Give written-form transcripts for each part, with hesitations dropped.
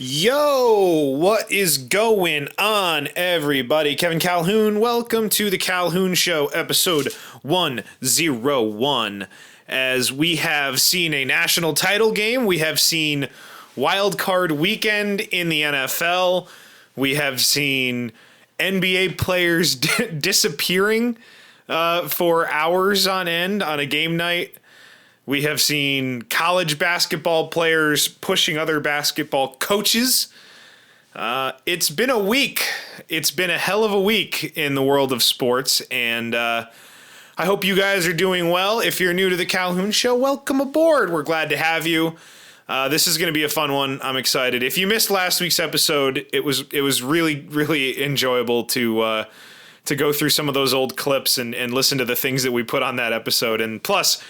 Yo, what is going on, everybody? Kevin Calhoun, welcome to the Calhoun Show, episode 101. As we have seen a national title game, we have seen wild card weekend in the NFL, we have seen NBA players disappearing for hours on end on a game night. We have seen college basketball players pushing other basketball coaches. It's been a week. It's been a hell of a week in the world of sports, and I hope you guys are doing well. If you're new to the Calhoun Show, welcome aboard. We're glad to have you. This is going to be a fun one. I'm excited. If you missed last week's episode, it was really enjoyable to go through some of those old clips and listen to the things that we put on that episode. And plus,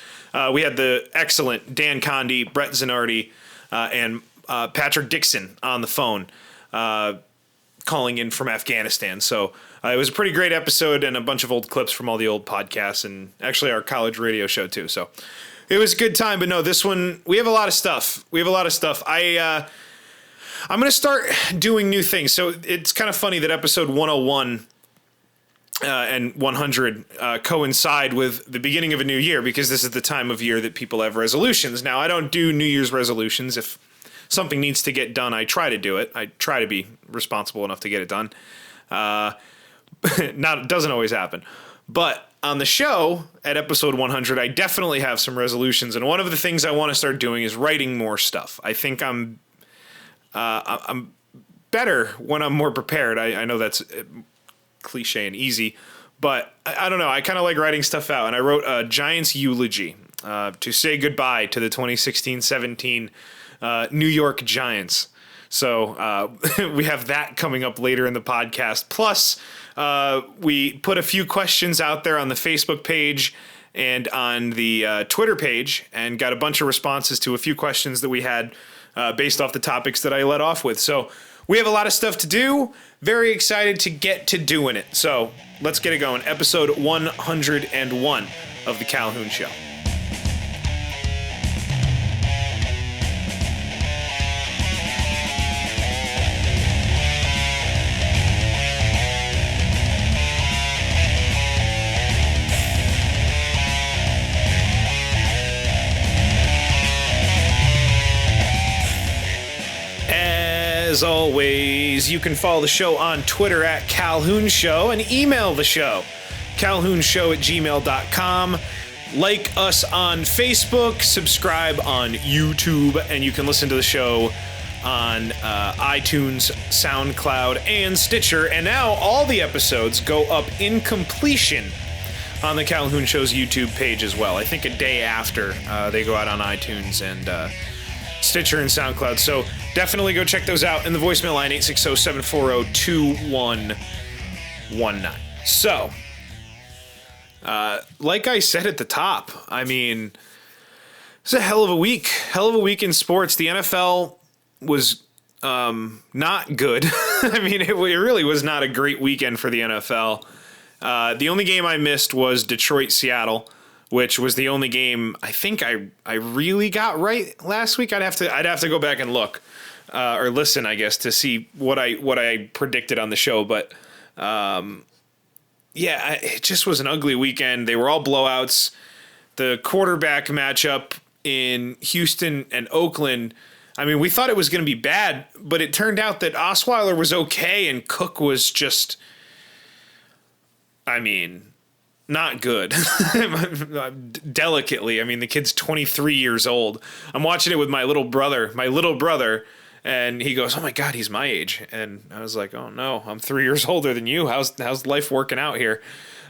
we had the excellent Dan Condi, Brett Zanardi, and Patrick Dixon on the phone calling in from Afghanistan. So it was a pretty great episode and a bunch of old clips from all the old podcasts and actually our college radio show too. So it was a good time. But no, this one, we have a lot of stuff. I'm going to start doing new things. So it's kind of funny that episode 101 and 100 coincide with the beginning of a new year, because this is the time of year that people have resolutions. Now, I don't do New Year's resolutions. If something needs to get done, I try to do it. I try to be responsible enough to get it done. It doesn't always happen. But on the show, at episode 100, I definitely have some resolutions. And one of the things I want to start doing is writing more stuff. I think I'm better when I'm more prepared. I know that's cliche and easy, but I don't know. I kind of like writing stuff out, and I wrote a Giants eulogy to say goodbye to the 2016-17 New York Giants. So we have that coming up later in the podcast. Plus, we put a few questions out there on the Facebook page and on the Twitter page, and got a bunch of responses to a few questions that we had based off the topics that I led off with. So we have a lot of stuff to do. Very excited to get to doing it. So let's get it going. Episode 101 of The Calhoun Show. As always, you can follow the show on Twitter at Calhoun Show and email the show, calhounshow@gmail.com. Like us on Facebook, subscribe on YouTube, and you can listen to the show on iTunes, SoundCloud, and Stitcher. And now all the episodes go up in completion on the Calhoun Show's YouTube page as well. I think a day after they go out on iTunes and Stitcher and SoundCloud. So definitely go check those out. In the voicemail line, 860-740-2119. So, like I said at the top, I mean, it's a hell of a week. Hell of a week in sports. The NFL was not good. I mean, it really was not a great weekend for the NFL. The only game I missed was Detroit-Seattle, which was the only game I think I really got right last week. I'd have to go back and look or listen, I guess, to see what I predicted on the show. But it just was an ugly weekend. They were all blowouts. The quarterback matchup in Houston and Oakland, I mean, we thought it was going to be bad, but it turned out that Osweiler was okay and Cook was just, I mean, not good. Delicately. I mean, the kid's 23 years old. I'm watching it with my little brother, and he goes, "Oh my God, he's my age." And I was like, "Oh no, I'm 3 years older than you. How's life working out here?"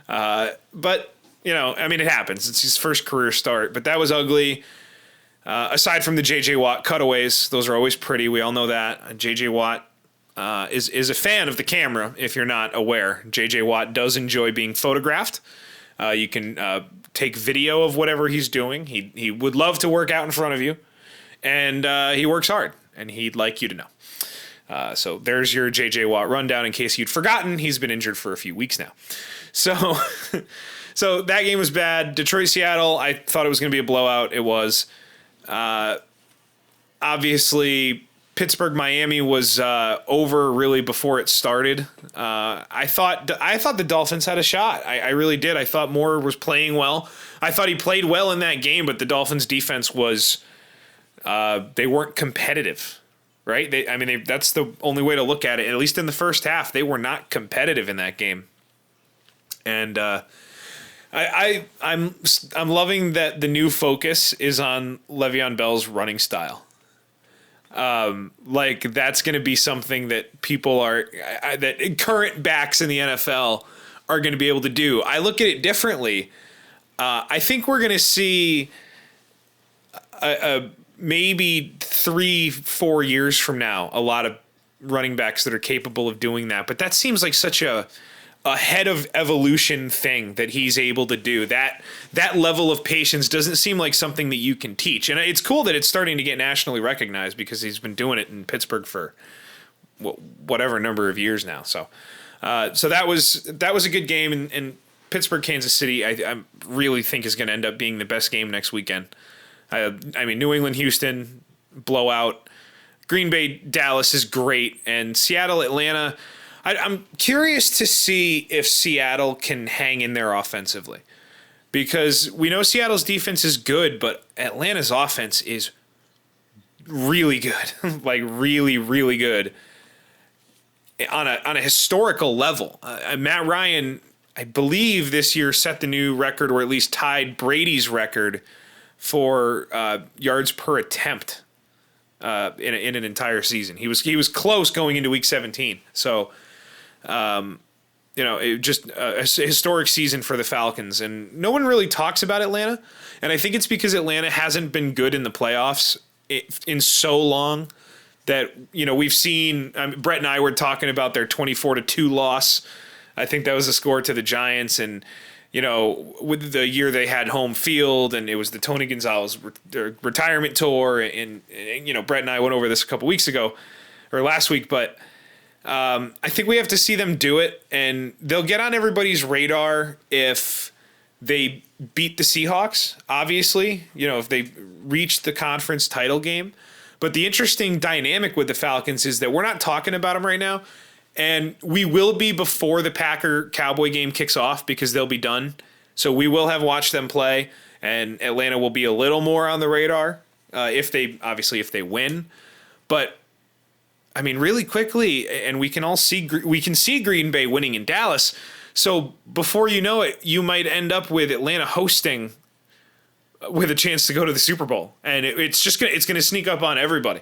But, you know, I mean, it happens. It's his first career start, but that was ugly. Aside from the J.J. Watt cutaways, those are always pretty. We all know that. J.J. Watt is a fan of the camera, if you're not aware. J.J. Watt does enjoy being photographed. You can take video of whatever he's doing. He would love to work out in front of you, and he works hard, and he'd like you to know. So there's your J.J. Watt rundown in case you'd forgotten. He's been injured for a few weeks now. So so that game was bad. Detroit-Seattle, I thought it was going to be a blowout. It was. Obviously, Pittsburgh Miami was over really before it started. I thought the Dolphins had a shot. I really did. I thought Moore was playing well. I thought he played well in that game, but the Dolphins defense was they weren't competitive, right? That's the only way to look at it. At least in the first half, they were not competitive in that game. And I'm loving that the new focus is on Le'Veon Bell's running style. Like that's going to be something that people that current backs in the NFL are going to be able to do. I look at it differently. I think we're going to see maybe 3-4 years from now, a lot of running backs that are capable of doing that. But that seems like such a head of evolution thing that he's able to do. That level of patience doesn't seem like something that you can teach. And it's cool that it's starting to get nationally recognized because he's been doing it in Pittsburgh for whatever number of years now. So that was a good game. And Pittsburgh, Kansas City, I really think is going to end up being the best game next weekend. New England, Houston, blowout. Green Bay, Dallas is great. And Seattle, Atlanta, I'm curious to see if Seattle can hang in there offensively, because we know Seattle's defense is good, but Atlanta's offense is really good, like really, really good on a historical level. Matt Ryan, I believe this year set the new record, or at least tied Brady's record for yards per attempt in an entire season. He was close going into week 17. So. Just a historic season for the Falcons, and no one really talks about Atlanta. And I think it's because Atlanta hasn't been good in the playoffs in so long that, we've seen, Brett and I were talking about their 24-2 loss. I think that was the score to the Giants. And, with the year they had home field, and it was the Tony Gonzalez retirement tour. And Brett and I went over this a couple weeks ago or last week, but I think we have to see them do it, and they'll get on everybody's radar if they beat the Seahawks, obviously, if they reach the conference title game. But the interesting dynamic with the Falcons is that we're not talking about them right now, and we will be before the Packer-Cowboy game kicks off because they'll be done. So we will have watched them play, and Atlanta will be a little more on the radar if they win. But really quickly, and we can see Green Bay winning in Dallas. So before you know it, you might end up with Atlanta hosting with a chance to go to the Super Bowl, and it's going to sneak up on everybody.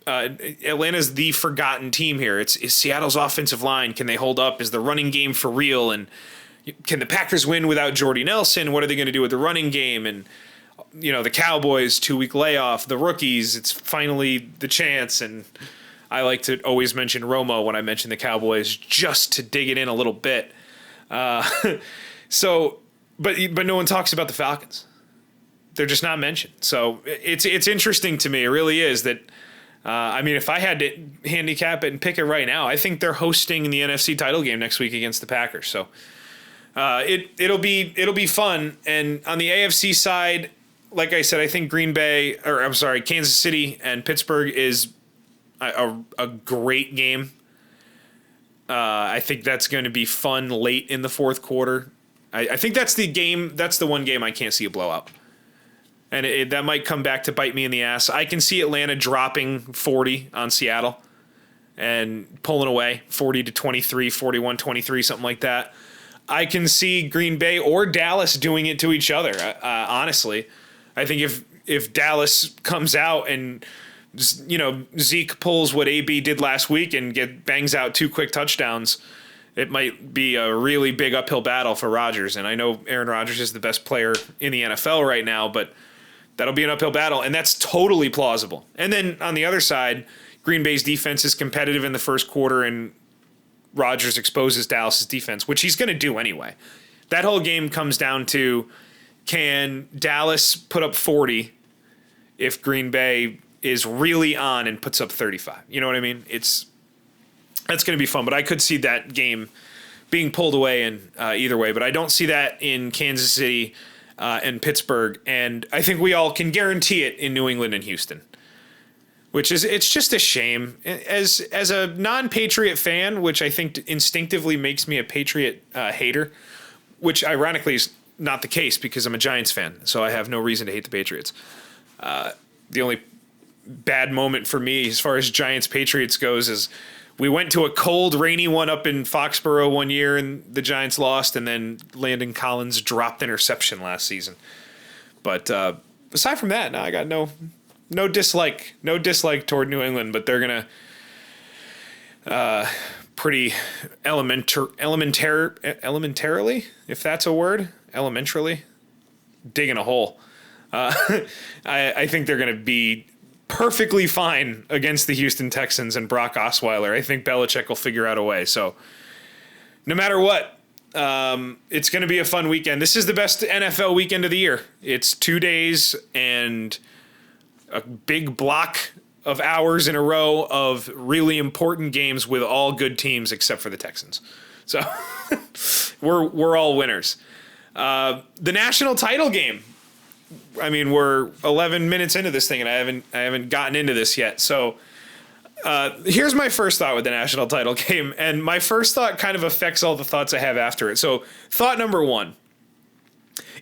Atlanta's the forgotten team here. It's Seattle's offensive line. Can they hold up? Is the running game for real? And can the Packers win without Jordy Nelson? What are they going to do with the running game? And the Cowboys, 2-week layoff, the rookies, it's finally the chance. And I like to always mention Romo when I mention the Cowboys just to dig it in a little bit. But no one talks about the Falcons. They're just not mentioned. So it's interesting to me. It really is that, if I had to handicap it and pick it right now, I think they're hosting the NFC title game next week against the Packers. So it'll be fun. And on the AFC side, like I said, I think Kansas City and Pittsburgh is a great game. I think that's going to be fun late in the fourth quarter. I think that's the game. That's the one game I can't see a blowout. And that might come back to bite me in the ass. I can see Atlanta dropping 40 on Seattle and pulling away 40-23, 41-23, something like that. I can see Green Bay or Dallas doing it to each other. Honestly, I think if Dallas comes out and Zeke pulls what AB did last week and bangs out 2 quick touchdowns, it might be a really big uphill battle for Rodgers. And I know Aaron Rodgers is the best player in the NFL right now, but that'll be an uphill battle, and that's totally plausible. And then on the other side, Green Bay's defense is competitive in the first quarter, and Rodgers exposes Dallas's defense, which he's going to do anyway. That whole game comes down to, can Dallas put up 40 if Green Bay is really on and puts up 35? You know what I mean? That's going to be fun, but I could see that game being pulled away in either way. But I don't see that in Kansas City and Pittsburgh, and I think we all can guarantee it in New England and Houston. it's just a shame. As a non-Patriot fan, which I think instinctively makes me a Patriot hater, which ironically is not the case because I'm a Giants fan, so I have no reason to hate the Patriots. The only bad moment for me as far as Giants-Patriots goes is we went to a cold, rainy one up in Foxborough one year and the Giants lost, and then Landon Collins dropped interception last season. But aside from that, no, I got no dislike toward New England, but they're going to pretty elementarily, if that's a word, elementarily, digging a hole. I think they're going to be perfectly fine against the Houston Texans and Brock Osweiler. I think Belichick will figure out a way. So no matter what, it's going to be a fun weekend. This is the best NFL weekend of the year. It's 2 days and a big block of hours in a row of really important games with all good teams except for the Texans. So we're all winners. The national title game. I mean, we're 11 minutes into this thing, and I haven't gotten into this yet. So here's my first thought with the national title game, and my first thought kind of affects all the thoughts I have after it. So thought number one: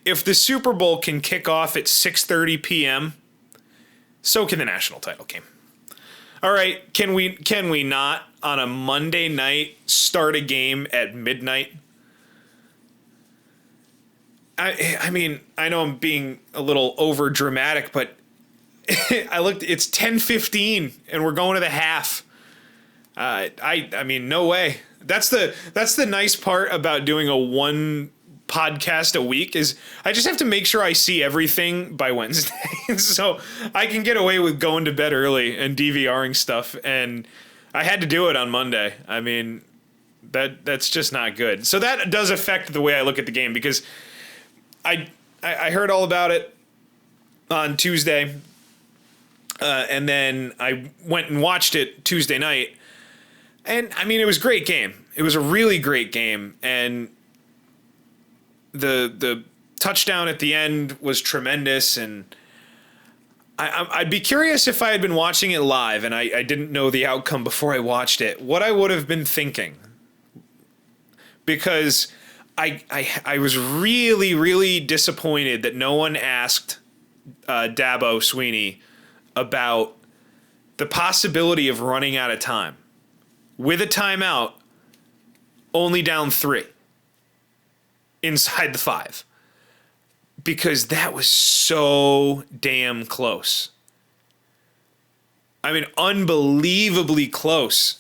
if the Super Bowl can kick off at 6:30 p.m., so can the national title game. All right, can we not on a Monday night start a game at midnight? I mean, I know I'm being a little over dramatic, but I looked, it's 10:15 and we're going to the half. I mean, no way. That's the nice part about doing a one podcast a week is I just have to make sure I see everything by Wednesday. So I can get away with going to bed early and DVRing stuff. And I had to do it on Monday. I mean, that's just not good. So that does affect the way I look at the game because I heard all about it on Tuesday, and then I went and watched it Tuesday night, and I mean it was a great game. It was a really great game, and the touchdown at the end was tremendous. And I'd be curious if I had been watching it live and I didn't know the outcome before I watched it, what I would have been thinking, because I was really, really disappointed that no one asked Dabo Sweeney about the possibility of running out of time. With a timeout, only down 3 inside the 5. Because that was so damn close. I mean, unbelievably close.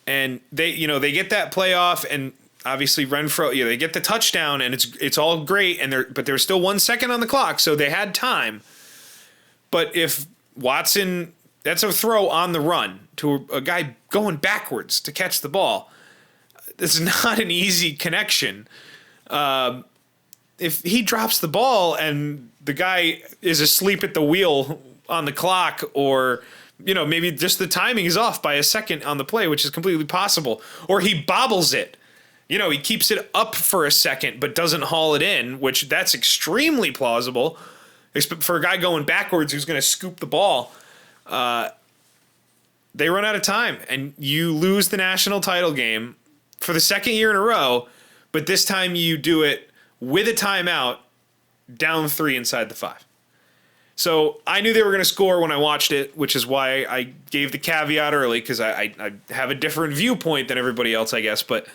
And they get that playoff, and obviously Renfro, they get the touchdown, and it's all great, but there's still 1 second on the clock, so they had time. But if Watson, that's a throw on the run to a guy going backwards to catch the ball. It's not an easy connection. If he drops the ball and the guy is asleep at the wheel on the clock, or maybe just the timing is off by a second on the play, which is completely possible, or he bobbles it. He keeps it up for a second but doesn't haul it in, which that's extremely plausible for a guy going backwards who's going to scoop the ball. They run out of time, and you lose the national title game for the second year in a row, but this time you do it with a timeout, down 3 inside the 5. So I knew they were going to score when I watched it, which is why I gave the caveat early, because I have a different viewpoint than everybody else, I guess, but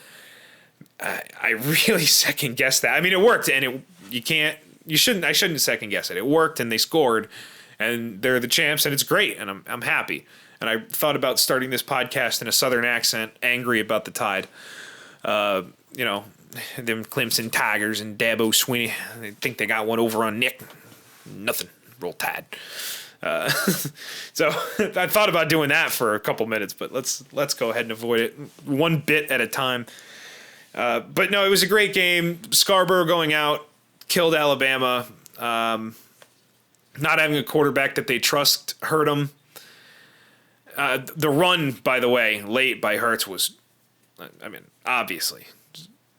I really second guessed that. I mean, it worked, and I shouldn't second guess it. It worked, and they scored, and they're the champs, and it's great, and I'm happy. And I thought about starting this podcast in a Southern accent, angry about the Tide. Them Clemson Tigers and Dabo Sweeney, they think they got one over on Nick. Nothing. Roll Tide. So I thought about doing that for a couple minutes, but let's go ahead and avoid it one bit at a time. But no, it was a great game. Scarborough going out killed Alabama. Not having a quarterback that they trust hurt them. The run, by the way, late by Hurts was, obviously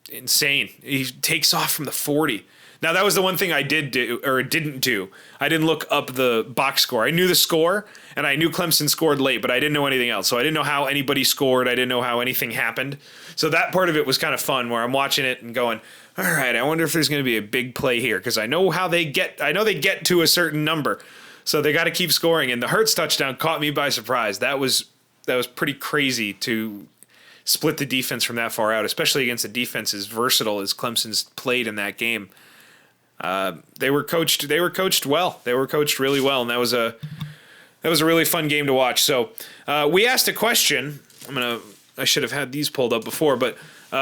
insane. He takes off from the 40. Now, that was the one thing I did do, or didn't do. I didn't look up the box score. I knew the score, and I knew Clemson scored late, but I didn't know anything else. So I didn't know how anybody scored. I didn't know how anything happened. So that part of it was kind of fun, where I'm watching it and going, all right, I wonder if there's going to be a big play here, because I know how they get. I know they get to a certain number, so they got to keep scoring. And the Hurts touchdown caught me by surprise. That was pretty crazy to split the defense from that far out, especially against a defense as versatile as Clemson's played in that game. They were coached well. They were coached really well, and that was a really fun game to watch. So we asked a question. I should have had these pulled up before, but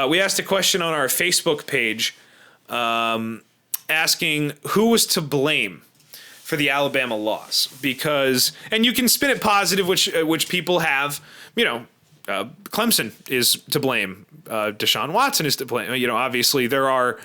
we asked a question on our Facebook page, asking who was to blame for the Alabama loss, and you can spin it positive, which people have. Clemson is to blame. Deshaun Watson is to blame. Obviously there are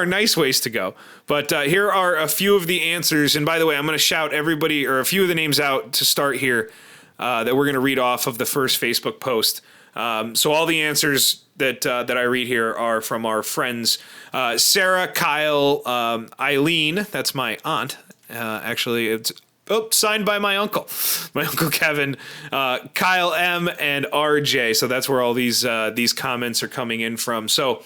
nice ways to go, but here are a few of the answers. And by the way, I'm going to shout everybody or a few of the names out to start here that we're going to read off of the first Facebook post. So all the answers that I read here are from our friends Sarah, Kyle, Eileen. That's my aunt. Actually, it's signed by my uncle Kevin, Kyle M, and RJ. So that's where all these comments are coming in from. So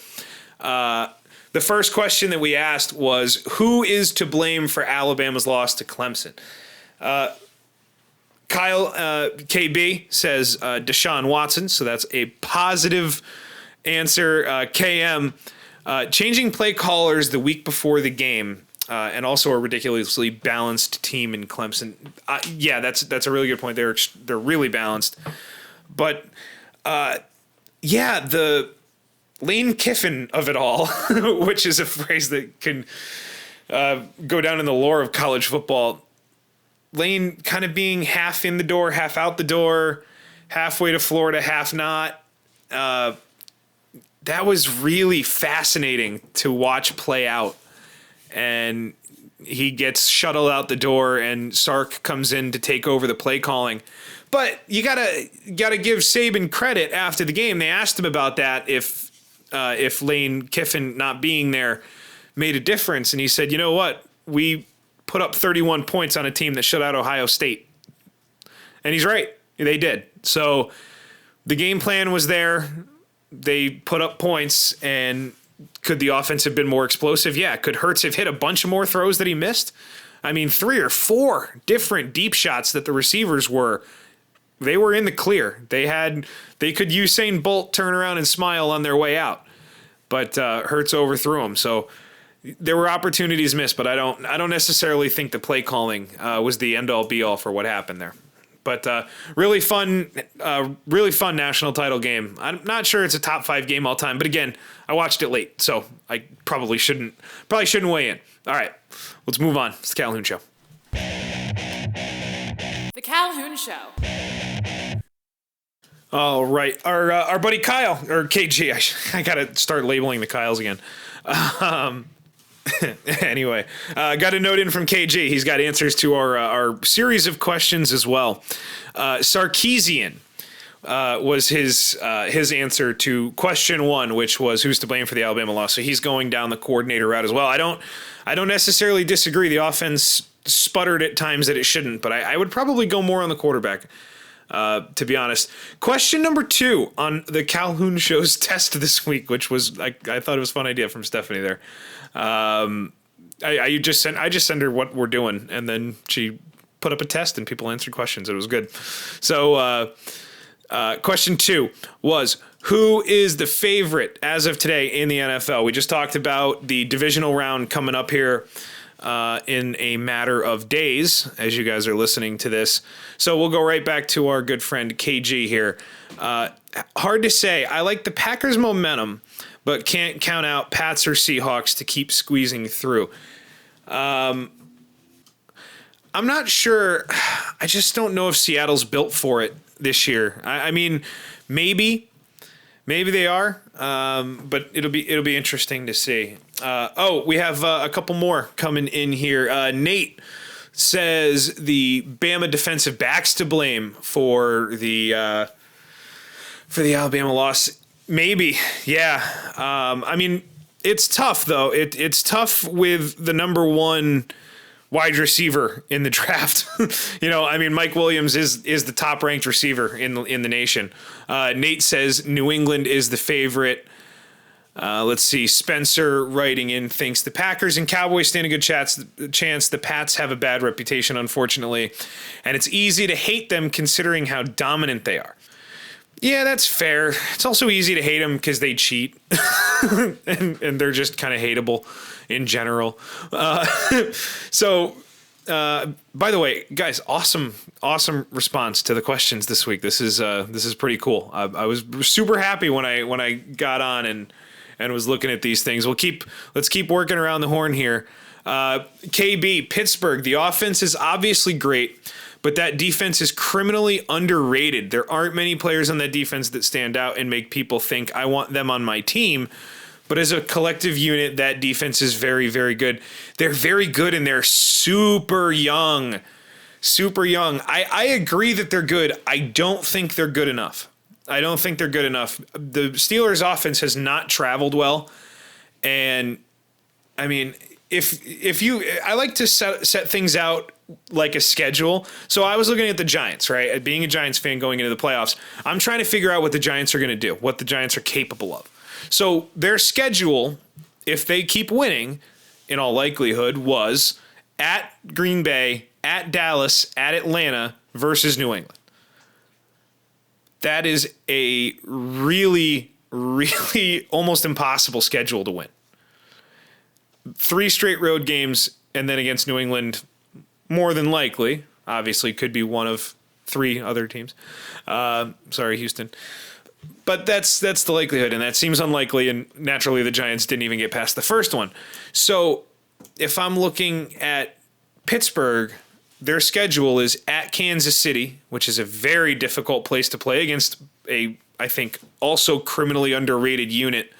the first question that we asked was, who is to blame for Alabama's loss to Clemson? Kyle KB says Deshaun Watson. So that's a positive answer. KM, changing play callers the week before the game. And also a ridiculously balanced team in Clemson. Yeah, that's a really good point. They're really balanced, but the Lane Kiffin of it all, which is a phrase that can go down in the lore of college football. Lane kind of being half in the door, half out the door, halfway to Florida, half not. That was really fascinating to watch play out. And he gets shuttled out the door, and Sark comes in to take over the play calling. But you gotta give Saban credit after the game. They asked him about that, if Lane Kiffin not being there made a difference, and he said, "You know what? We put up 31 points on a team that shut out Ohio State," and he's right. They did. So the game plan was there. They put up points, and could the offense have been more explosive? Yeah. Could Hurts have hit a bunch of more throws that he missed? I mean, 3 or 4 different deep shots that the receivers were in the clear. They could Usain Bolt turn around and smile on their way out, but Hurts overthrew them. So there were opportunities missed, but I don't necessarily think the play calling was the end all be all for what happened there. But really fun national title game. I'm not sure it's a top 5 game all time, but again, I watched it late, so I probably shouldn't weigh in. All right, let's move on. It's the Calhoun Show. The Calhoun Show. All right, our buddy Kyle, or KG. I gotta start labeling the Kyles again. Anyway, got a note in from KG. He's got answers to our series of questions as well. Sarkeesian was his answer to question 1, which was who's to blame for the Alabama loss. So he's going down the coordinator route as well. I don't necessarily disagree. The offense sputtered at times that it shouldn't, but I would probably go more on the quarterback. To be honest. Question number 2 on the Calhoun Show's test this week, which was I thought it was a fun idea from Stephanie there. I just sent her what we're doing, and then she put up a test and people answered questions. It was good. So question 2 was, who is the favorite as of today in the NFL? We just talked about the divisional round coming up here in a matter of days as you guys are listening to this. So we'll go right back to our good friend KG here. Hard to say. I like the Packers' momentum, but can't count out Pats or Seahawks to keep squeezing through. I'm not sure. I just don't know if Seattle's built for it this year. I mean, maybe they are, but it'll be interesting to see. We have a couple more coming in here. Nate says the Bama defensive backs to blame for the Alabama loss. Maybe, yeah. I mean, It's tough though. It's tough with the number one wide receiver in the draft. I mean, Mike Williams is the top ranked receiver in the nation. Nate says New England is the favorite. Let's see. Spencer writing in thinks the Packers and Cowboys stand a good chance. The Pats have a bad reputation, unfortunately, and it's easy to hate them considering how dominant they are. Yeah, that's fair. It's also easy to hate them because they cheat, and they're just kind of hateable in general. So, by the way, guys, awesome response to the questions this week. This is pretty cool. I was super happy when I got on and was looking at these things. Let's keep working around the horn here. KB, Pittsburgh, the offense is obviously great, but that defense is criminally underrated. There aren't many players on that defense that stand out and make people think I want them on my team. But as a collective unit, that defense is very, very good. They're very good and they're super young. Super young. I agree that they're good. I don't think they're good enough. The Steelers' offense has not traveled well. And, I mean, I like to set things out like a schedule. So I was looking at the Giants, right? Being a Giants fan going into the playoffs, I'm trying to figure out what the Giants are going to do, what the Giants are capable of. So their schedule, if they keep winning, in all likelihood, was at Green Bay, at Dallas, at Atlanta versus New England. That is a really, really almost impossible schedule to win. 3 straight road games, and then against New England, more than likely, obviously could be one of 3 other teams. Sorry, Houston. But that's the likelihood, and that seems unlikely, and naturally the Giants didn't even get past the first one. So if I'm looking at Pittsburgh, their schedule is at Kansas City, which is a very difficult place to play against I think, also criminally underrated unit,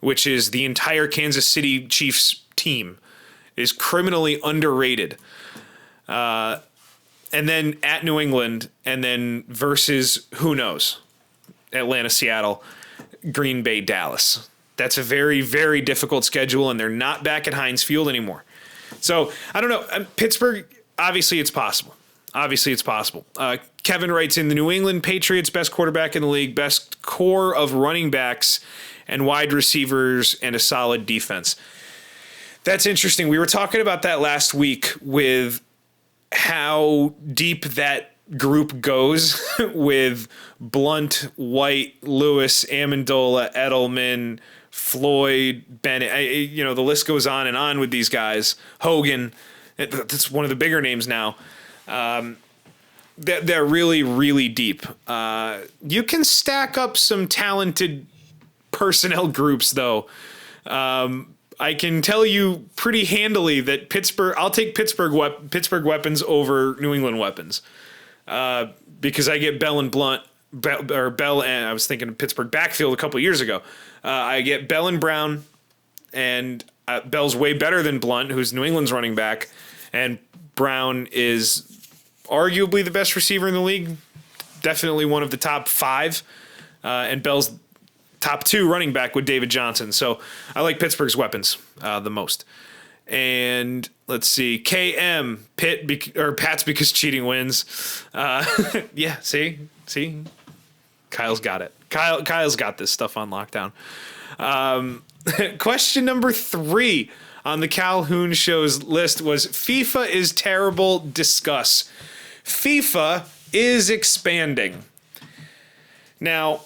which is the entire Kansas City Chiefs team is criminally underrated. And then at New England, and then versus, who knows, Atlanta, Seattle, Green Bay, Dallas. That's a very, very difficult schedule, and they're not back at Heinz Field anymore. So, I don't know. Pittsburgh, obviously it's possible. Kevin writes in, the New England Patriots, best quarterback in the league, best core of running backs and wide receivers, and a solid defense. That's interesting. We were talking about that last week with how deep that group goes with Blunt, White, Lewis, Amendola, Edelman, Floyd, Bennett. The list goes on and on with these guys. Hogan, that's one of the bigger names now. They're really, really deep. You can stack up some talented personnel groups, though. I can tell you pretty handily that I'll take Pittsburgh weapons over New England weapons. Because I get Bell and I was thinking of Pittsburgh backfield a couple of years ago. I get Bell and Brown, and Bell's way better than Blunt, who's New England's running back, and Brown is arguably the best receiver in the league, definitely one of the top 5, and Bell's top 2 running back with David Johnson. So I like Pittsburgh's weapons the most. And let's see, KM, Pats because cheating wins. Yeah, see, Kyle's got it. Kyle's got this stuff on lockdown. Question number 3 on the Calhoun Show's list was FIFA is terrible, discuss. FIFA is expanding. Now,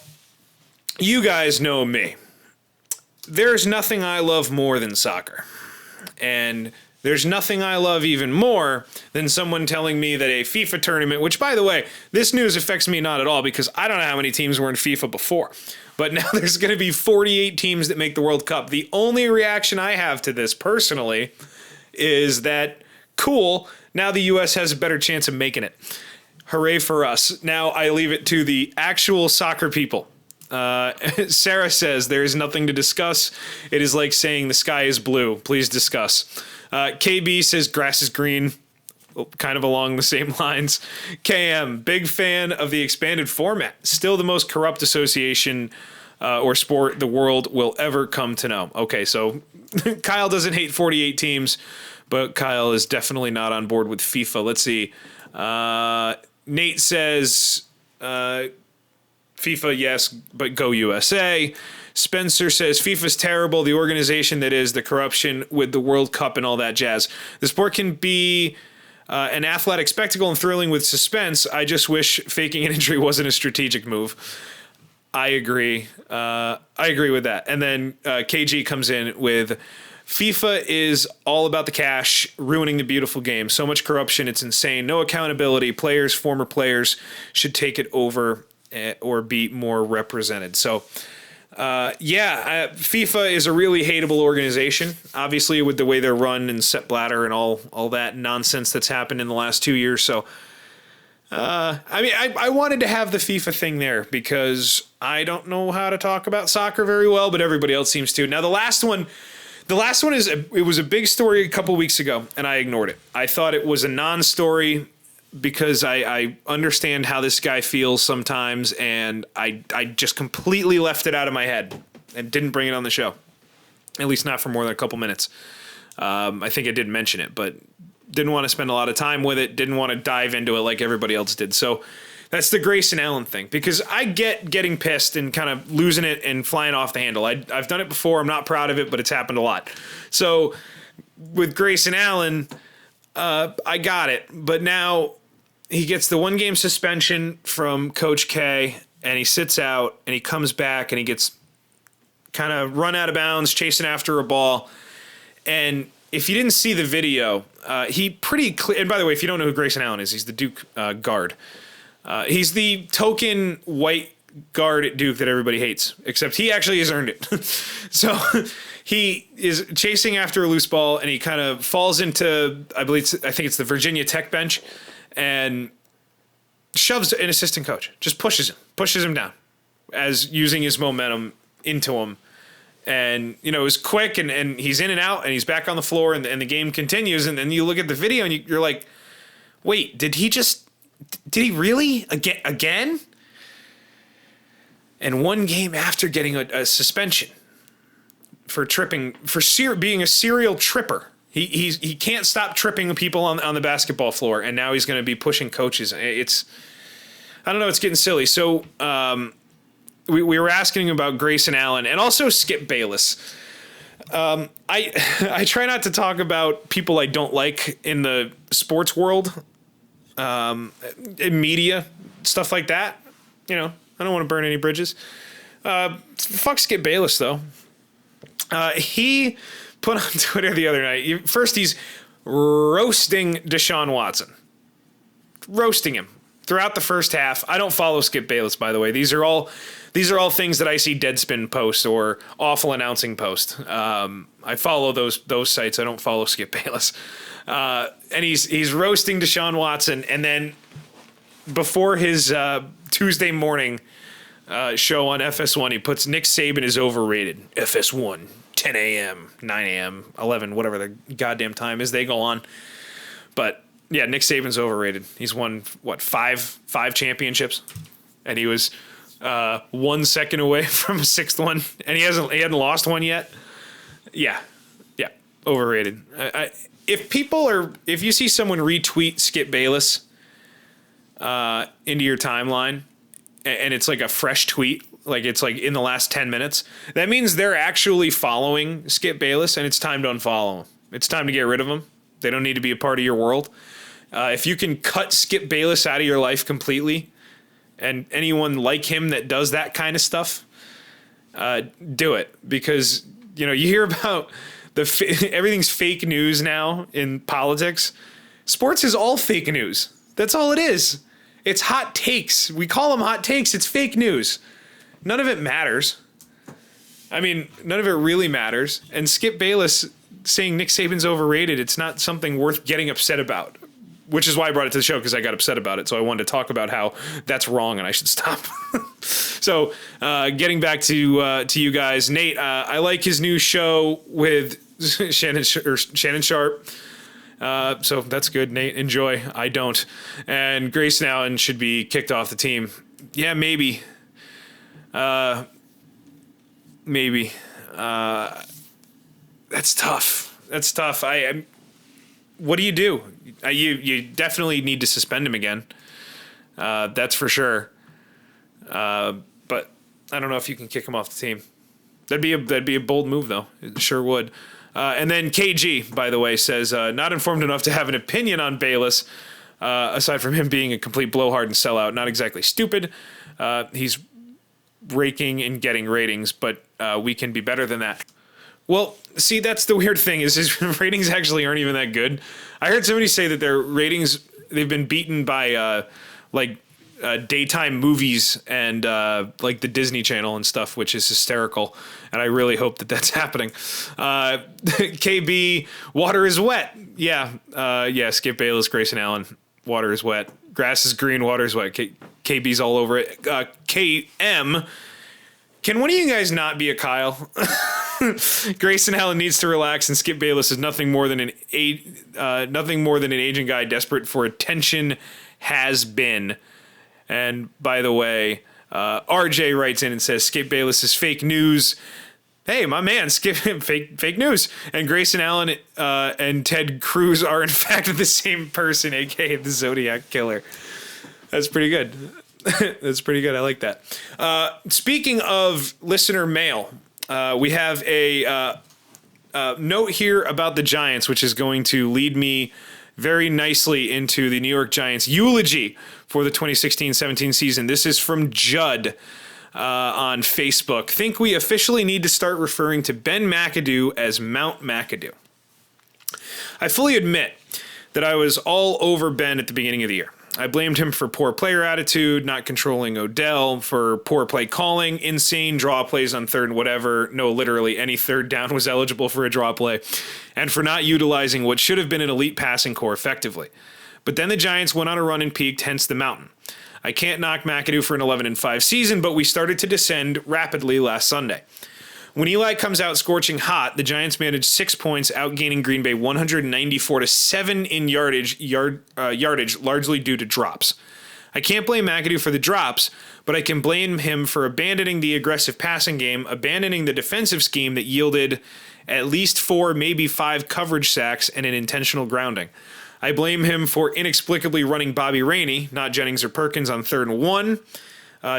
you guys know me. There's nothing I love more than soccer. And there's nothing I love even more than someone telling me that a FIFA tournament, which, by the way, this news affects me not at all because I don't know how many teams were in FIFA before. But now there's going to be 48 teams that make the World Cup. The only reaction I have to this personally is that, cool, now the U.S. has a better chance of making it. Hooray for us. Now I leave it to the actual soccer people. Sarah says, there is nothing to discuss. It is like saying the sky is blue. Please discuss. KB says grass is green. Kind of along the same lines. KM, big fan of the expanded format. Still the most corrupt association or sport the world will ever come to know. Okay, so Kyle doesn't hate 48 teams, but Kyle is definitely not on board with FIFA. Let's see. Nate says FIFA, yes, but go USA. Spencer says FIFA's terrible. The organization that is, the corruption with the World Cup and all that jazz. The sport can be an athletic spectacle and thrilling with suspense. I just wish faking an injury wasn't a strategic move. I agree. I agree with that. And then KG comes in with FIFA is all about the cash, ruining the beautiful game. So much corruption. It's insane. No accountability. Players, former players should take it over or be more represented. So, FIFA is a really hateable organization, obviously, with the way they're run and Sepp Blatter and all that nonsense that's happened in the last 2 years. So, I wanted to have the FIFA thing there because I don't know how to talk about soccer very well, but everybody else seems to. Now, the last one it was a big story a couple weeks ago, and I ignored it. I thought it was a non-story because I understand how this guy feels sometimes, and I just completely left it out of my head and didn't bring it on the show, at least not for more than a couple minutes. I think I did mention it, but didn't want to spend a lot of time with it, didn't want to dive into it like everybody else did. So that's the Grayson Allen thing, because I get getting pissed and kind of losing it and flying off the handle. I've done it before. I'm not proud of it, but it's happened a lot. So with Grayson Allen, I got it, but now he gets the 1-game suspension from Coach K, and he sits out, and he comes back, and he gets kind of run out of bounds, chasing after a ball. And if you didn't see the video, he pretty clear. And by the way, if you don't know who Grayson Allen is, he's the Duke guard. He's the token white guard at Duke that everybody hates, except he actually has earned it. So he is chasing after a loose ball, and he kind of falls into, I think it's the Virginia Tech bench, and shoves an assistant coach, just pushes him down as using his momentum into him. And, it was quick, and he's in and out, and he's back on the floor, and the game continues. And then you look at the video, and you're like, wait, did he really? Again? And 1 game after getting a suspension for tripping, being a serial tripper. He can't stop tripping people on the basketball floor, and now he's going to be pushing coaches. I don't know, it's getting silly. So we were asking about Grayson Allen and also Skip Bayless. I try not to talk about people I don't like in the sports world, in media, stuff like that. I don't want to burn any bridges. Fuck Skip Bayless, though. He put on Twitter the other night. First, he's roasting Deshaun Watson. Roasting him throughout the first half. I don't follow Skip Bayless, by the way. These are all things that I see Deadspin post or Awful Announcing post. I follow those sites. I don't follow Skip Bayless. And he's roasting Deshaun Watson, and then before his Tuesday morning show on FS1, he puts Nick Saban is overrated. FS1, 10 a.m., 9 a.m., 11, whatever the goddamn time is they go on. But yeah, Nick Saban's overrated. He's won five championships, and he was 1 second away from a 6th one, and he hadn't lost one yet. Yeah, overrated. If you see someone retweet Skip Bayless into your timeline, and it's like a fresh tweet, like it's like in the last 10 minutes, that means they're actually following Skip Bayless, and it's time to unfollow him. It's time to get rid of them. They don't need to be a part of your world. If you can cut Skip Bayless out of your life completely, and anyone like him that does that kind of stuff, do it. Because, you hear about everything's fake news now in politics. Sports is all fake news. That's all it is. It's hot takes. We call them hot takes. It's fake news. None of it matters. I mean, none of it really matters. And Skip Bayless saying Nick Saban's overrated, it's not something worth getting upset about, which is why I brought it to the show, because I got upset about it. So I wanted to talk about how that's wrong and I should stop. So getting back to you guys, Nate, I like his new show with Shannon Sharp. So that's good, Nate. Enjoy. I don't. And Grayson Allen should be kicked off the team. Yeah, maybe. maybe. That's tough. What do? You definitely need to suspend him again. That's for sure. But I don't know if you can kick him off the team. That'd be a bold move, though. It sure would. And then KG, by the way, says not informed enough to have an opinion on Bayless. Aside from him being a complete blowhard and sellout, not exactly stupid. He's raking and getting ratings, but we can be better than that. Well, see, that's the weird thing is his ratings actually aren't even that good. I heard somebody say that their ratings, they've been beaten by daytime movies and like the Disney Channel and stuff, which is hysterical. And I really hope that that's happening. KB, water is wet. Yeah, Skip Bayless, Grayson Allen, water is wet. Grass is green, water is wet. KB's all over it. KM, can one of you guys not be a Kyle? Grayson Allen needs to relax, and Skip Bayless is nothing more than an aging guy desperate for attention. Has been. And by the way, RJ writes in and says Skip Bayless is fake news. Hey, my man, Skip fake news. And Grayson Allen and Ted Cruz are in fact the same person, aka the Zodiac Killer. That's pretty good. That's pretty good. I like that. Speaking of listener mail, we have a note here about the Giants, which is going to lead me very nicely into the New York Giants eulogy for the 2016-17 season. This is from Judd on Facebook. Think we officially need to start referring to Ben McAdoo as Mount McAdoo. I fully admit that I was all over Ben at the beginning of the year. I blamed him for poor player attitude, not controlling Odell, for poor play calling, insane draw plays on third and whatever. No, literally any third down was eligible for a draw play, and for not utilizing what should have been an elite passing core effectively. But then the Giants went on a run and peaked, hence the mountain. I can't knock McAdoo for an 11-5 season, but we started to descend rapidly last Sunday. When Eli comes out scorching hot, the Giants managed 6 points, outgaining Green Bay 194-7 in yardage, largely due to drops. I can't blame McAdoo for the drops, but I can blame him for abandoning the aggressive passing game, abandoning the defensive scheme that yielded at least 4, maybe 5 coverage sacks and an intentional grounding. I blame him for inexplicably running Bobby Rainey, not Jennings or Perkins, on 3rd and 1,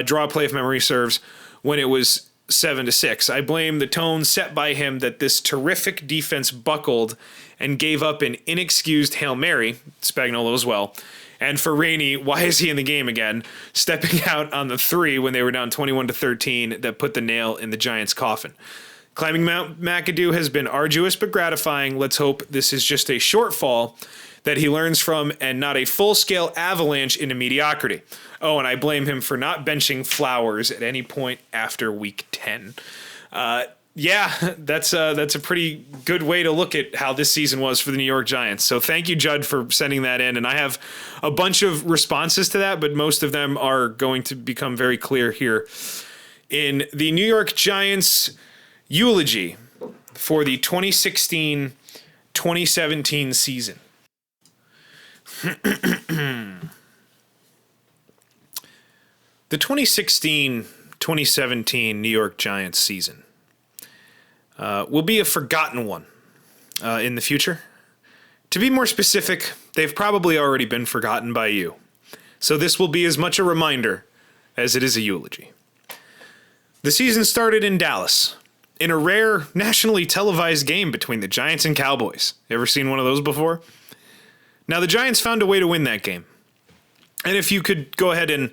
draw play if memory serves, when it was 7-6. I blame the tone set by him that this terrific defense buckled and gave up an inexcused Hail Mary, Spagnuolo as well. And for Rainey, why is he in the game again? Stepping out on the 3 when they were down 21-13 that put the nail in the Giants' coffin. Climbing Mount McAdoo has been arduous but gratifying. Let's hope this is just a shortfall that he learns from and not a full-scale avalanche into mediocrity. Oh, and I blame him for not benching Flowers at any point after week 10. Yeah, that's a pretty good way to look at how this season was for the New York Giants. So thank you, Judd, for sending that in. And I have a bunch of responses to that, but most of them are going to become very clear here in the New York Giants eulogy for the 2016-2017 season. The 2016-2017 New York Giants season will be a forgotten one in the future. To be more specific, they've probably already been forgotten by you. So this will be as much a reminder as it is a eulogy. The season started in Dallas, in a rare nationally televised game between the Giants and Cowboys. Ever seen one of those before? Now, the Giants found a way to win that game. And if you could go ahead and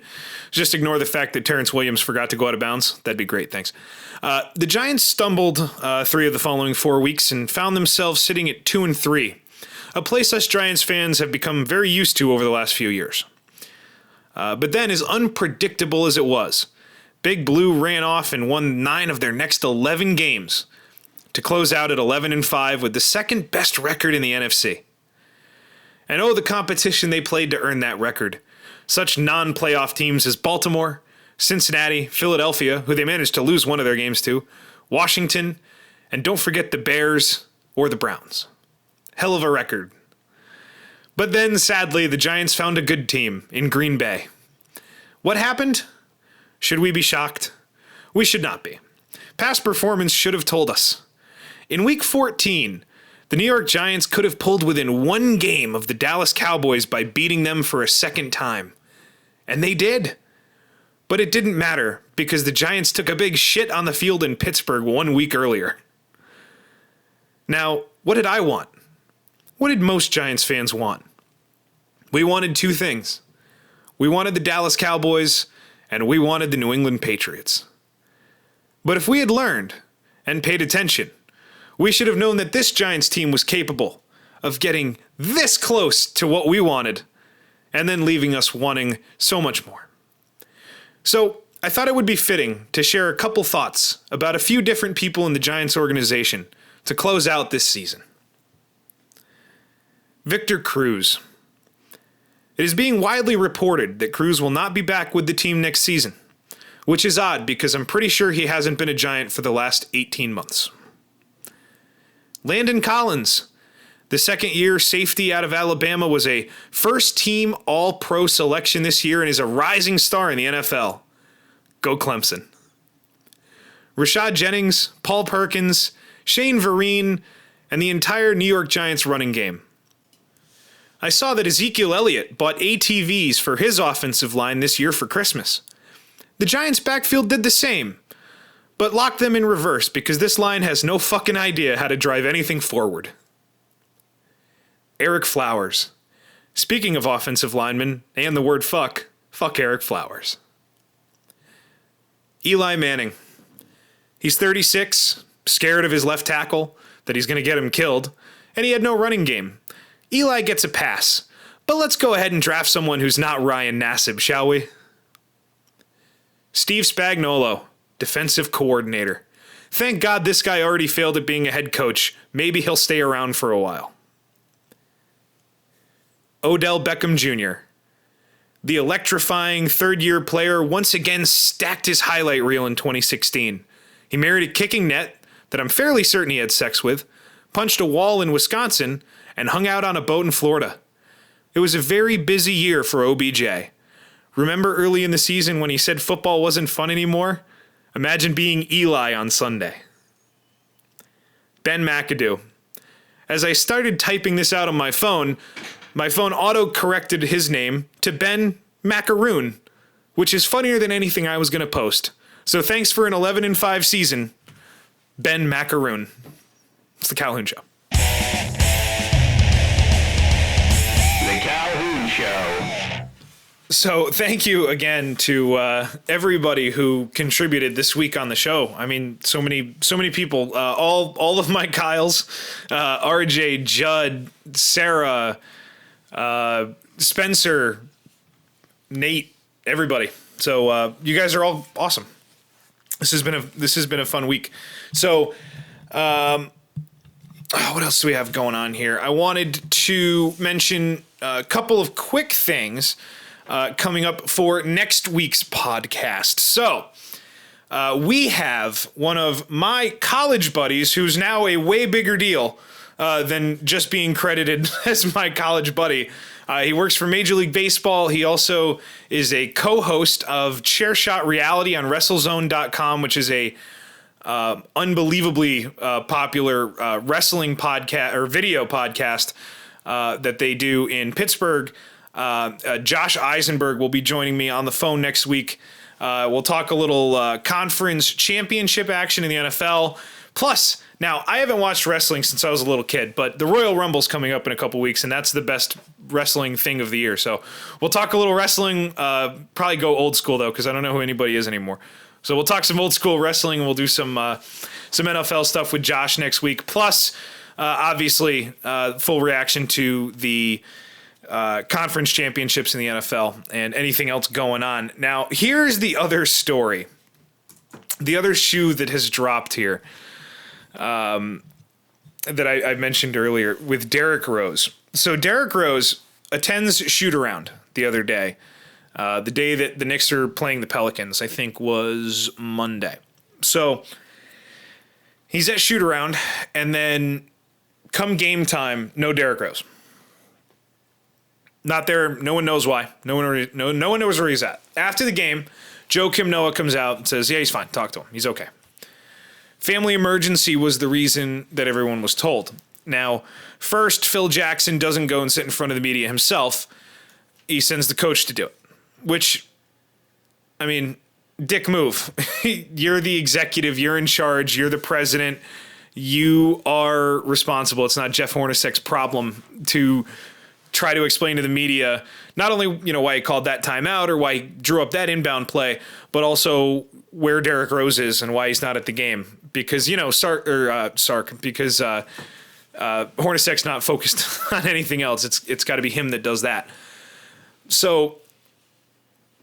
just ignore the fact that Terrence Williams forgot to go out of bounds, that'd be great, thanks. The Giants stumbled 3 of the following 4 weeks and found themselves sitting at 2-3, a place us Giants fans have become very used to over the last few years. But then, as unpredictable as it was, Big Blue ran off and won 9 of their next 11 games to close out at 11-5 with the second best record in the NFC. And oh, the competition they played to earn that record. Such non-playoff teams as Baltimore, Cincinnati, Philadelphia, who they managed to lose one of their games to, Washington, and don't forget the Bears or the Browns. Hell of a record. But then, sadly, the Giants found a good team in Green Bay. What happened? Should we be shocked? We should not be. Past performance should have told us. In Week 14, the New York Giants could have pulled within one game of the Dallas Cowboys by beating them for a second time. And they did. But it didn't matter because the Giants took a big shit on the field in Pittsburgh 1 week earlier. Now, what did I want? What did most Giants fans want? We wanted two things. We wanted the Dallas Cowboys, and we wanted the New England Patriots. But if we had learned and paid attention, we should have known that this Giants team was capable of getting this close to what we wanted and then leaving us wanting so much more. So I thought it would be fitting to share a couple thoughts about a few different people in the Giants organization to close out this season. Victor Cruz. It is being widely reported that Cruz will not be back with the team next season, which is odd because I'm pretty sure he hasn't been a Giant for the last 18 months. Landon Collins. The second-year safety out of Alabama was a first-team All-Pro selection this year and is a rising star in the NFL. Go Clemson. Rashad Jennings, Paul Perkins, Shane Vereen, and the entire New York Giants running game. I saw that Ezekiel Elliott bought ATVs for his offensive line this year for Christmas. The Giants' backfield did the same, but locked them in reverse because this line has no fucking idea how to drive anything forward. Eric Flowers. Speaking of offensive linemen and the word fuck Eric Flowers. Eli Manning. He's 36, scared of his left tackle, that he's going to get him killed, and he had no running game. Eli gets a pass, but let's go ahead and draft someone who's not Ryan Nassib, shall we? Steve Spagnuolo, defensive coordinator. Thank God this guy already failed at being a head coach. Maybe he'll stay around for a while. Odell Beckham Jr. The electrifying third-year player once again stacked his highlight reel in 2016. He married a kicking net that I'm fairly certain he had sex with, punched a wall in Wisconsin, and hung out on a boat in Florida. It was a very busy year for OBJ. Remember early in the season when he said football wasn't fun anymore? Imagine being Eli on Sunday. Ben McAdoo. As I started typing this out on my phone auto-corrected his name to Ben Macaroon, which is funnier than anything I was going to post. So thanks for an 11-5 season, Ben Macaroon. It's the Calhoun Show. The Calhoun Show. So thank you again to everybody who contributed this week on the show. I mean, so many people, all of my Kyles, RJ, Judd, Sarah, Spencer, Nate, everybody. So you guys are all awesome. This has been a fun week. So what else do we have going on here? I wanted to mention a couple of quick things coming up for next week's podcast. So we have one of my college buddies who's now a way bigger deal than just being credited as my college buddy. He works for Major League Baseball. He also is a co-host of Chairshot Reality on WrestleZone.com, which is a unbelievably popular wrestling podcast or video podcast that they do in Pittsburgh. Josh Eisenberg will be joining me on the phone next week. We'll talk a little conference championship action in the NFL. Plus, now, I haven't watched wrestling since I was a little kid, but the Royal Rumble's coming up in a couple weeks, and that's the best wrestling thing of the year. So we'll talk a little wrestling, probably go old school, though, because I don't know who anybody is anymore. So we'll talk some old school wrestling, and we'll do some NFL stuff with Josh next week. Plus, obviously, full reaction to the conference championships in the NFL and anything else going on. Now, here's the other story, the other shoe that has dropped here. That I mentioned earlier with Derrick Rose. So Derrick Rose attends shoot-around the other day. The day that the Knicks are playing the Pelicans, I think, was Monday. So he's at shoot-around, and then come game time, no Derrick Rose. Not there. No one knows why. No one knows where he's at. After the game, Joe Kim Noah comes out and says, yeah, he's fine. Talk to him. He's okay. family emergency was the reason that everyone was told. Now, first, Phil Jackson doesn't go and sit in front of the media himself. He sends the coach to do it, which, I mean, dick move. You're the executive. You're in charge. You're the president. You are responsible. It's not Jeff Hornacek's problem to try to explain to the media not only, why he called that timeout or why he drew up that inbound play, but also where Derrick Rose is and why he's not at the game. Because, Sark, because Hornacek's not focused on anything else. It's got to be him that does that. So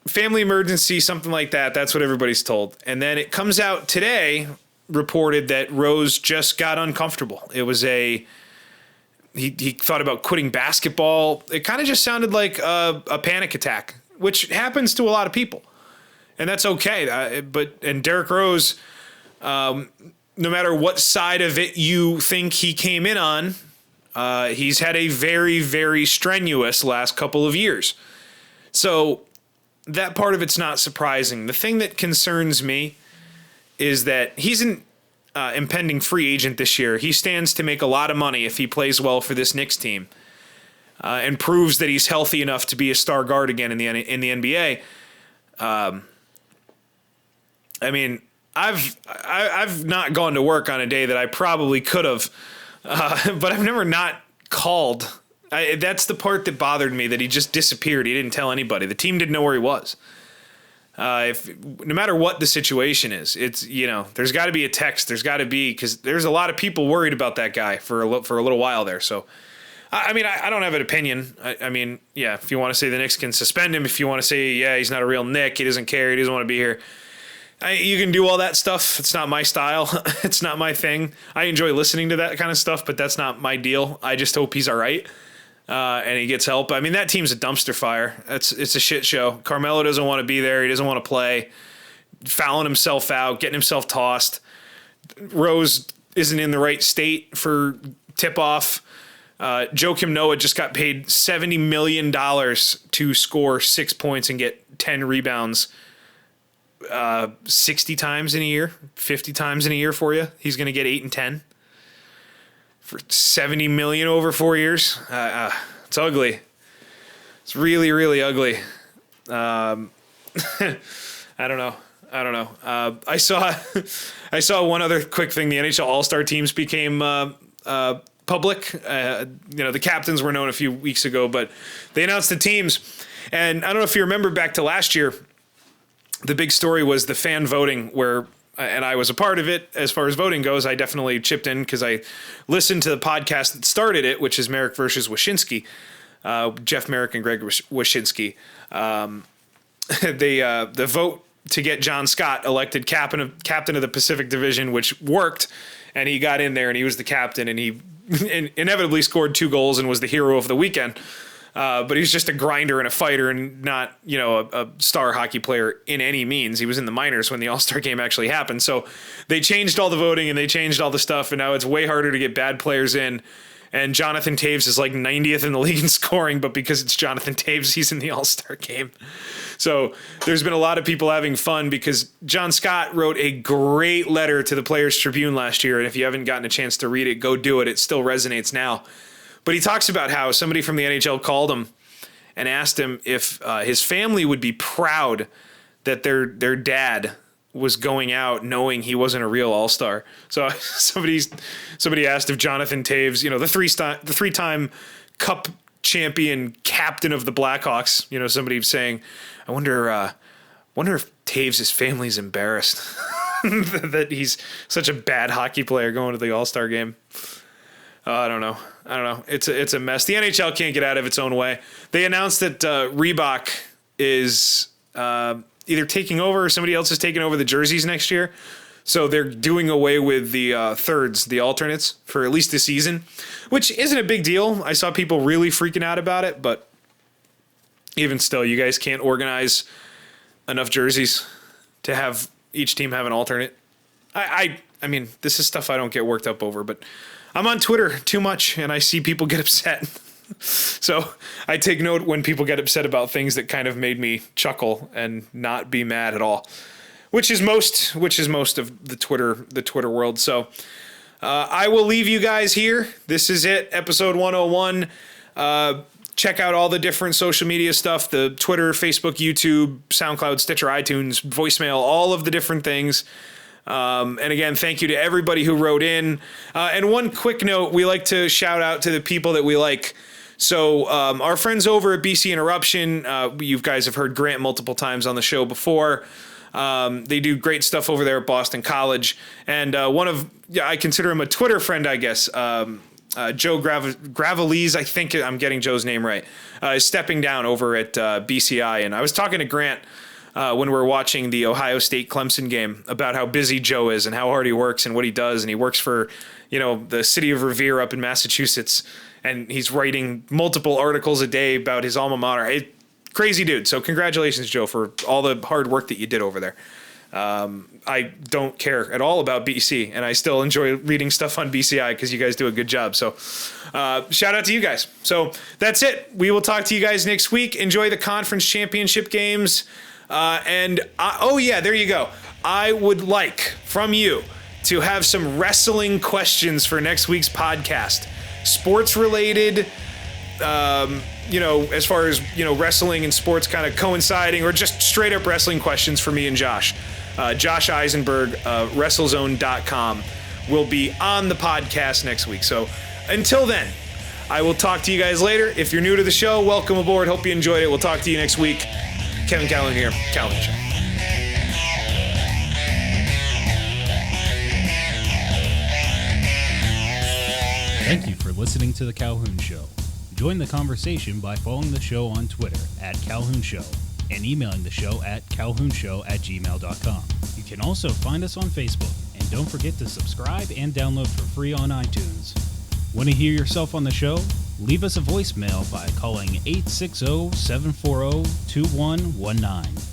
family emergency, something like that. That's what everybody's told. And then it comes out today, reported that Rose just got uncomfortable. It was he thought about quitting basketball. It kind of just sounded like a panic attack, which happens to a lot of people. And that's okay. And Derrick Rose, no matter what side of it you think he came in on, he's had a very, very strenuous last couple of years. So that part of it's not surprising. The thing that concerns me is that he's an impending free agent this year. He stands to make a lot of money if he plays well for this Knicks team and proves that he's healthy enough to be a star guard again in the NBA. I mean, I've not gone to work on a day that I probably could have, but I've never not called. That's the part that bothered me, that he just disappeared. He didn't tell anybody. The team didn't know where he was. No matter what the situation is, it's, there's got to be a text. There's got to be, because there's a lot of people worried about that guy for a little while there. So, I mean, I don't have an opinion. I mean, yeah, if you want to say the Knicks can suspend him, if you want to say, yeah, he's not a real Knick, he doesn't care, he doesn't want to be here. You can do all that stuff. It's not my style. It's not my thing. I enjoy listening to that kind of stuff, but that's not my deal. I just hope he's all right. And he gets help. I mean, that team's a dumpster fire. It's a shit show. Carmelo doesn't want to be there. He doesn't want to play. Fouling himself out, getting himself tossed. Rose isn't in the right state for tip-off. Joakim Noah just got paid $70 million to score 6 points and get 10 rebounds 60 times in a year, 50 times in a year for you. He's going to get 8 and 10. For $70 million over 4 years. It's ugly. It's really, really ugly. I don't know. I saw one other quick thing. The NHL All-Star teams became public. The captains were known a few weeks ago, but they announced the teams. And I don't know if you remember back to last year, the big story was the fan voting where, and I was a part of it as far as voting goes. I definitely chipped in because I listened to the podcast that started it, which is Merrick versus Wyshynski, Jeff Merrick and Greg Wyshynski. The vote to get John Scott elected captain of the Pacific Division, which worked, and he got in there and he was the captain, and he inevitably scored 2 goals and was the hero of the weekend. But he's just a grinder and a fighter and not, a star hockey player in any means. He was in the minors when the All-Star game actually happened. So they changed all the voting and they changed all the stuff, and now it's way harder to get bad players in. And Jonathan Toews is like 90th in the league in scoring, but because it's Jonathan Toews, he's in the All-Star game. So there's been a lot of people having fun because John Scott wrote a great letter to the Players Tribune last year. And if you haven't gotten a chance to read it, go do it. It still resonates now. But he talks about how somebody from the NHL called him and asked him if his family would be proud that their dad was going out knowing he wasn't a real all-star. So somebody asked if Jonathan Toews, the three-time Cup champion captain of the Blackhawks, somebody saying, I wonder if Toews' family's embarrassed that he's such a bad hockey player going to the All-Star game. I don't know. It's a mess. The NHL can't get out of its own way. They announced that Reebok is either taking over or somebody else is taking over the jerseys next year. So they're doing away with the thirds, the alternates, for at least this season, which isn't a big deal. I saw people really freaking out about it, but even still, you guys can't organize enough jerseys to have each team have an alternate. I mean, this is stuff I don't get worked up over, but I'm on Twitter too much, and I see people get upset. So I take note when people get upset about things that kind of made me chuckle and not be mad at all. which is most of the Twitter world. So I will leave you guys here. This is it, episode 101. Check out all the different social media stuff, the Twitter, Facebook, YouTube, SoundCloud, Stitcher, iTunes, voicemail, all of the different things. And again, thank you to everybody who wrote in. And one quick note, we like to shout out to the people that we like. So our friends over at BC Interruption, you guys have heard Grant multiple times on the show before. They do great stuff over there at Boston College. And I consider him a Twitter friend, I guess. Joe Gravelese, I think I'm getting Joe's name right, is stepping down over at BCI. And I was talking to Grant when we were watching the Ohio State Clemson game about how busy Joe is and how hard he works and what he does. And he works for, the city of Revere up in Massachusetts. And he's writing multiple articles a day about his alma mater. Crazy dude. So congratulations, Joe, for all the hard work that you did over there. I don't care at all about BC, and I still enjoy reading stuff on BCI because you guys do a good job. So shout out to you guys. So that's it. We will talk to you guys next week. Enjoy the conference championship games. There you go. I would like from you to have some wrestling questions for next week's podcast. Sports related, as far as, wrestling and sports kind of coinciding, or just straight up wrestling questions for me and Josh. Josh Eisenberg, WrestleZone.com, will be on the podcast next week. So until then, I will talk to you guys later. If you're new to the show, welcome aboard. Hope you enjoyed it. We'll talk to you next week. Kevin Calhoun here, Calhoun Show. Thank you for listening to The Calhoun Show. Join the conversation by following the show on Twitter @Calhoun Show and emailing the show at calhounshow@gmail.com. You can also find us on Facebook, and don't forget to subscribe and download for free on iTunes. Want to hear yourself on the show? Leave us a voicemail by calling 860-740-2119.